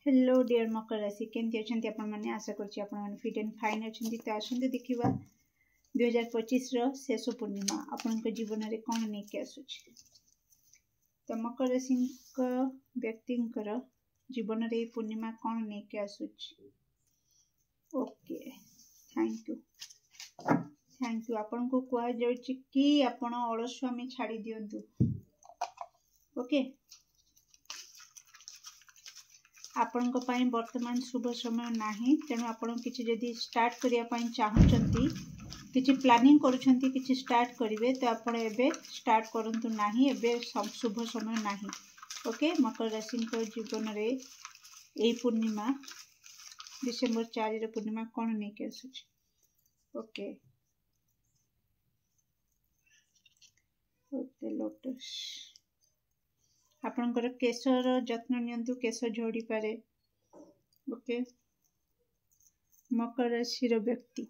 Hello dear मकर राशि केमती अच्छा आपण मैंने आशा कर फिट एंड फाइन अच्छा तो आसते देखा 2025 शेष पूर्णिमा आपण जीवन में कौन नहीं कि आसूँ तो मकर राशि व्यक्ति जीवन में पूर्णिमा कौन नहीं कि आसूँ। ओके थैंक यू आपण को कह कि आपण अलस्वामी छाड़ी दिंतु। ओके आपण वर्तमान शुभ समय नहीं तेणु आपण किसी जदि स्टार्ट करने चाहूँगी किसी प्लानिंग करुँच किसी स्टार्ट करेंगे तो आपण एबे स्टार्ट करंतु नहीं एबे शुभ समय नहीं। ओके मकर राशि जीवन में यही पूर्णिमा डिसेम्बर 4 पूर्णिमा कौन नहीं कि आसूँ। ओके ओके लोटस आपणकर केशर जत्न नियंतु केश झड़ी पारे। ओके मकर राशि व्यक्ति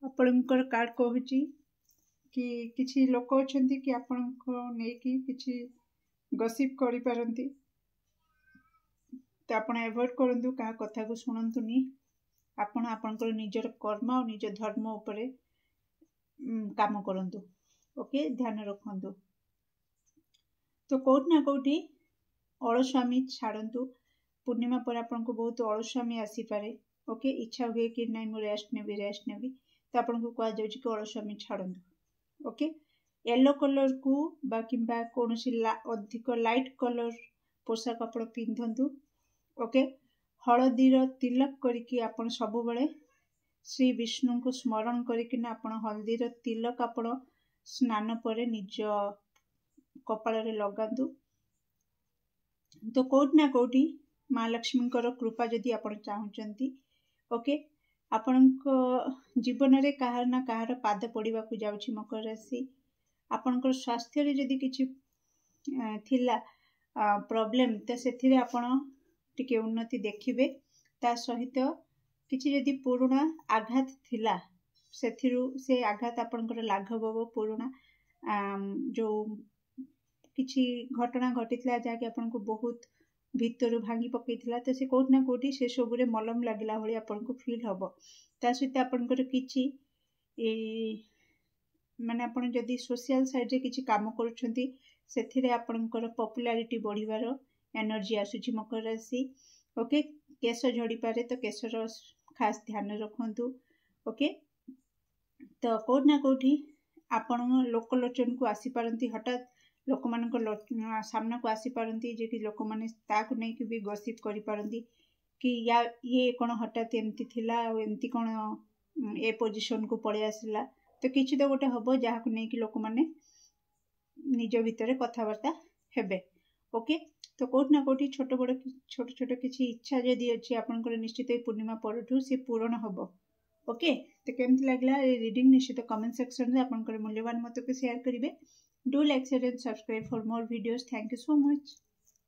आपणकर कार्ड कहूँ कि किसी लोक अच्छा कि आपण किसी गसिप करि पारंती तो आपण एवॉइड करंतु क्या कथा को शुणुनी आपण आपणकर निजर कर्म और निज धर्म उपरे काम करंतु। ओके ध्यान रखंतु तो कौट ना कौटी अलस्वामी छाड़ू पूर्णिमा पर आपन को बहुत अलस्वामी आसीपे। ओके इच्छा हुए कि नहीं मुझे रेस्ट नेबी तो आपन को कह जाउछि कि अलस्वामी छाड़ू। ओके येलो कलर को बा किंबा कोनोसी अधिक लाइट कलर पोशाक आप पिंधतु। ओके हलदीर तिलक करके आपन सब बेले श्री विष्णु को स्मरण करके आपन हलदीर तिलक आपन स्नान पर निज कपाल लगातु तो कौट ना कौटी माँ लक्ष्मी कृपा जदि आप चाहूँगी। ओके आपण जीवन में कहार ना कहार पाद पड़ा जाऊँगी मकर राशि आपणकर स्वास्थ्य रे जदि किछि थिला प्रॉब्लम तो से आपण टिके उन्नति देखिबे ता सहित किछि जदि पुराना आघात थिला से आघात आपणकर लाघव हो पुराना जो किछि घटना घटीला जहाँकि आपन को बहुत भीतर भांगी पकईला तो से कौट ना कौटी से सबुरे मलम लगला भाई आपन को फील हम ता सहित आपनकर किछि माने आपन जदि सोशल साइड रे किछि काम करूछंती सेथिरे आपनकर पॉपुलैरिटी बढ़िवार एनर्जी आसुची मकर राशि। ओके केश झड़ी पारे तो केशर खास ध्यान रखंतु। ओके तो कौट ना कौटी आपण लोकलोचन को आसी पारंती हठात लोक मान सामना को आसी पारंती जे कि लोक माने ताकु नहीं कि भी गसिप करि पारंती कि या ये कौन हठात एमती थिला एमती कौन ए पोजीशन को पड़े आसला तो किछि तो गोटे हम जहाँ को नहीं कि लोक माने निज भितर कथबार्ता हेबे। ओके तो कौट ना कौटी छोट बड़ छोट छोट किछि इच्छा जदि अच्छी आपनकर निश्चित पूर्णिमा परठू से पूरण हम। ओके तो केमती लागला रीडिंग निश्चित कमेंट सेक्शन में आपनकर मूल्यवान मत को शेयर करेंगे। Do like, share and subscribe for more videos. Thank you so much.